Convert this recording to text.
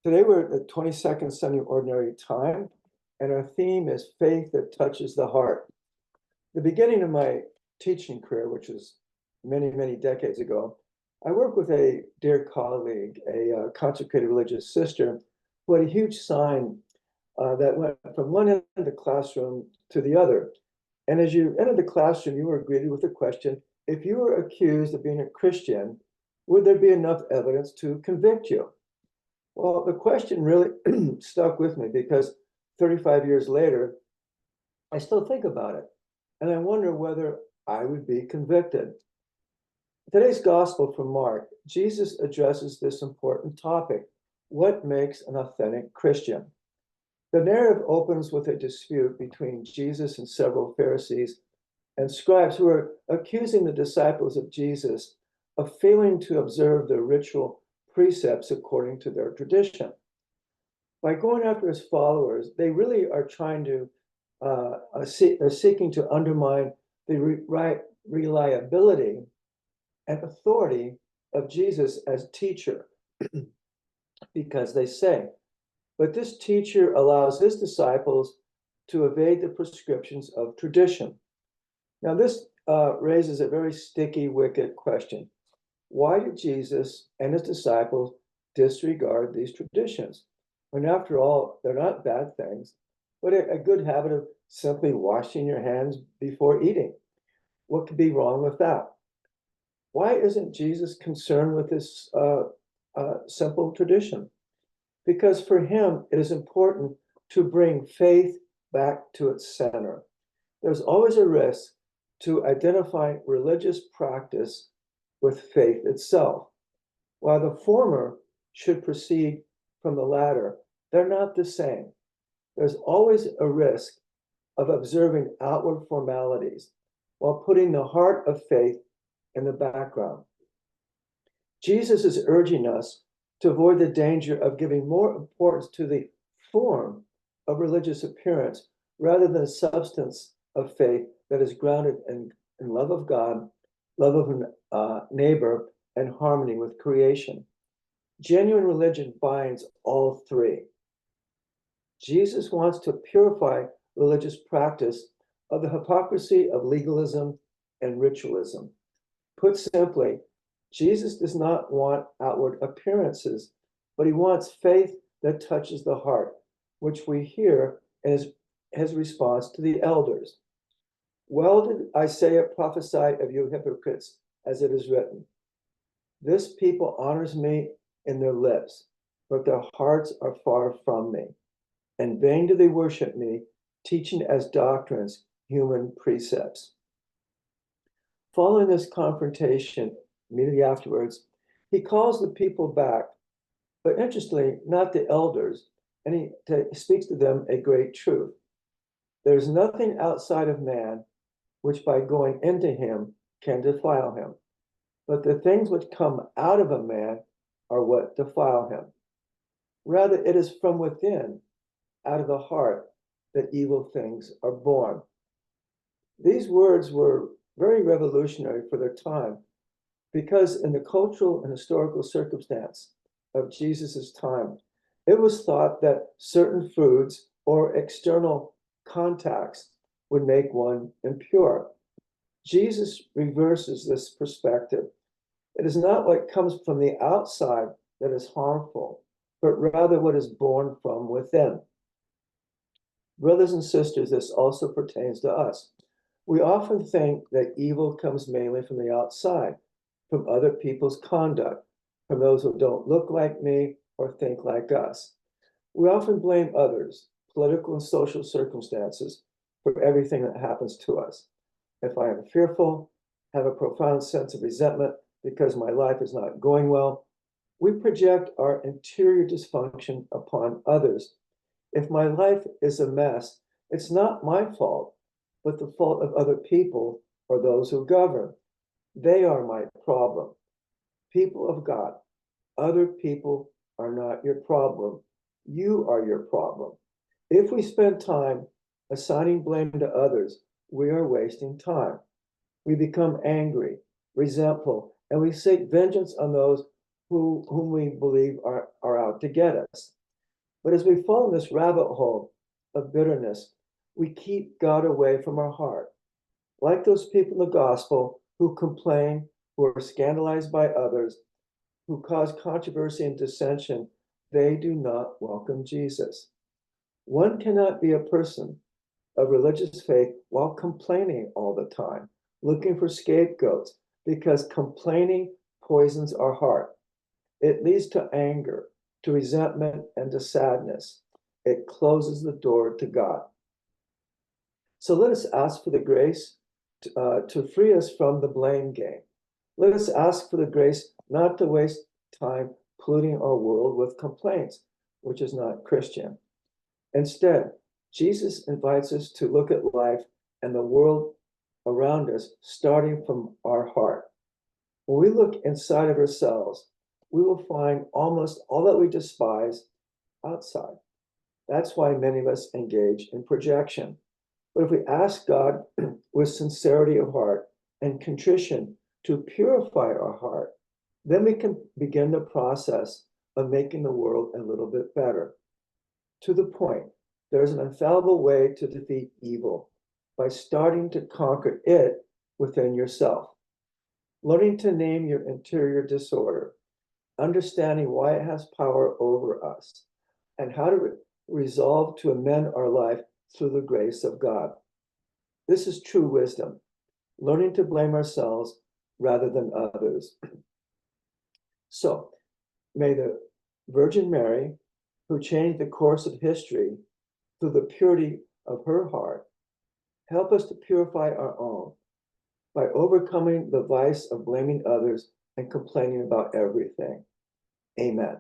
Today we're at the 22nd Sunday Ordinary Time, and our theme is faith that touches the heart. The beginning of my teaching career, which was many, many decades ago, I worked with a dear colleague, a consecrated religious sister, who had a huge sign that went from one end of the classroom to the other. And as you entered the classroom, you were greeted with the question, if you were accused of being a Christian, would there be enough evidence to convict you? Well, the question really stuck with me because 35 years later, I still think about it. And I wonder whether I would be convicted. Today's gospel from Mark, Jesus addresses this important topic. What makes an authentic Christian? The narrative opens with a dispute between Jesus and several Pharisees and scribes who are accusing the disciples of Jesus of failing to observe the ritual precepts according to their tradition. By going after his followers, they really are trying to are seeking to undermine the reliability and authority of Jesus as teacher, because they say, but this teacher allows his disciples to evade the prescriptions of tradition. Now, this raises a very sticky, wicked question. Why did Jesus and his disciples disregard these traditions? When after all, they're not bad things, but a good habit of simply washing your hands before eating. What could be wrong with that? Why isn't Jesus concerned with this simple tradition? Because for him, it is important to bring faith back to its center. There's always a risk to identify religious practice with faith itself. While the former should proceed from the latter, they're not the same. There's always a risk of observing outward formalities while putting the heart of faith in the background. Jesus is urging us to avoid the danger of giving more importance to the form of religious appearance rather than the substance of faith that is grounded in love of God, love of neighbor, and harmony with creation. Genuine religion binds all three. Jesus wants to purify religious practice of the hypocrisy of legalism and ritualism. Put simply, Jesus does not want outward appearances, but he wants faith that touches the heart, which we hear as his response to the elders. Well did Isaiah prophesy of you hypocrites, as it is written. This people honors me in their lips, but their hearts are far from me. In vain do they worship me, teaching as doctrines human precepts. Following this confrontation, immediately afterwards, he calls the people back, but interestingly, not the elders, and he speaks to them a great truth. There's nothing outside of man which by going into him can defile him, but the things which come out of a man are what defile him. Rather, it is from within, out of the heart, that evil things are born. These words were very revolutionary for their time, because in the cultural and historical circumstance of Jesus's time, it was thought that certain foods or external contacts would make one impure. Jesus reverses this perspective. It is not what comes from the outside that is harmful, but rather what is born from within. Brothers and sisters, this also pertains to us. We often think that evil comes mainly from the outside, from other people's conduct, from those who don't look like me or think like us. We often blame others, political and social circumstances, for everything that happens to us. If I am fearful, have a profound sense of resentment because my life is not going well, we project our interior dysfunction upon others. If my life is a mess, it's not my fault, but the fault of other people or those who govern. They are my problem. People of God, other people are not your problem. You are your problem. If we spend time assigning blame to others, we are wasting time. We become angry, resentful, and we seek vengeance on those whom we believe are out to get us. But as we fall in this rabbit hole of bitterness, we keep God away from our heart. Like those people in the gospel who complain, who are scandalized by others, who cause controversy and dissension, they do not welcome Jesus. One cannot be a person of religious faith while complaining all the time, looking for scapegoats, because complaining poisons our heart. It leads to anger, to resentment, and to sadness. It closes the door to God. So let us ask for the grace to free us from the blame game. Let us ask for the grace not to waste time polluting our world with complaints, which is not Christian. Instead, Jesus invites us to look at life and the world around us starting from our heart. When we look inside of ourselves, we will find almost all that we despise outside. That's why many of us engage in projection. But if we ask God with sincerity of heart and contrition to purify our heart, then we can begin the process of making the world a little bit better. To the point, there's an infallible way to defeat evil by starting to conquer it within yourself. Learning to name your interior disorder, understanding why it has power over us, and how to resolve to amend our life through the grace of God. This is true wisdom, learning to blame ourselves rather than others. So, may the Virgin Mary, who changed the course of history through the purity of her heart, help us to purify our own by overcoming the vice of blaming others and complaining about everything. Amen.